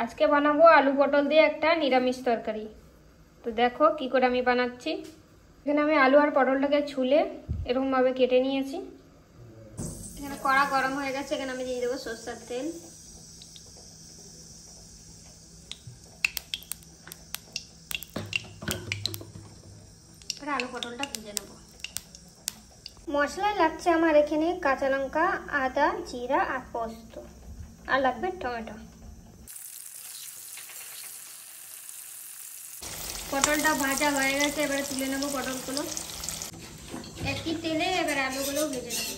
আজকে বানাবো আলু পটল দিয়ে একটা নিরামিষ তরকারি। তো দেখো কি করে আমি বানাচ্ছি। এখানে আমি আলু আর পটলটাকে ছুলে এরকম ভাবে কেটে নিয়েছি। এখানে কড়া গরম হয়ে গেছে, এখানে আমি দিয়ে দেবো সরষের তেল। এবার আলু পটলটা ভেজে নেব। মশলায় লাগছে আমার এখানে কাঁচা লঙ্কা, আদা, জিরা আর পোস্ত, আর লাগবে টমেটো। পটলটা ভাজা হয়ে গেছে, এবারে তুলে নেব পটলগুলো। একই তেলে এবার আলুগুলো ভেজে নেব।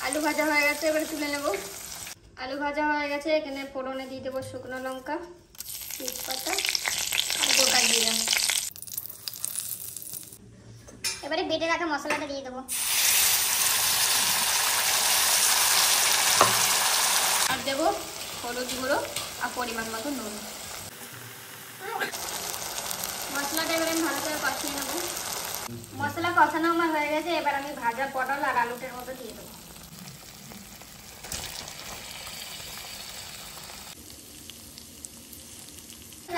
আলু ভাজা হয়ে গেছে, এবারে তুলে নেব। আলু ভাজা হয়ে গেছে, এখানে ফোড়নে দিয়ে দেবো শুকনো লঙ্কা, তেজপাতা আর গোটা জিরা। এবারে বেটে রাখা মশলাটা দিয়ে দেবো আর দেবো হলুদ গুঁড়ো আর পরিমাণ মতো নুন। মশলাটা এবারে আমি ভালো করে কষিয়ে নেব। মশলা কষানো আমার হয়ে গেছে, এবার আমি ভাজা পটল আর আলুটার মতো দিয়ে দেবো।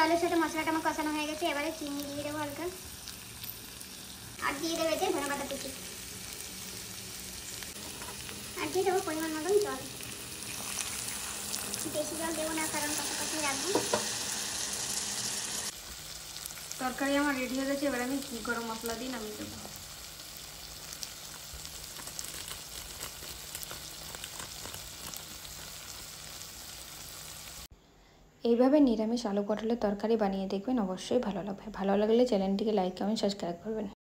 আলুর সাথে মশলাটা আমার কষানো হয়ে গেছে, এবারে চিনি দিয়ে দেবো হালকা, আর দিয়ে দেবো এতে ধনে পাতা কুচি, আর দিয়ে দেবো পরিমাণ মতন জল। বেশি জল দেবো না, কারণ কষাকষি রাখবো। তরকারি আমার রেডি হয়ে গেছে, এবার আমি ঘি গরম মশলা দিয়ে নামিয়ে দেবো। এইভাবে নিরামিষ আলু পটলের তরকারি বানিয়ে দেখবেন, অবশ্যই ভালো লাগবে। ভালো লাগলে চ্যানেলটিকে লাইক, কমেন্ট, সাবস্ক্রাইব করবেন।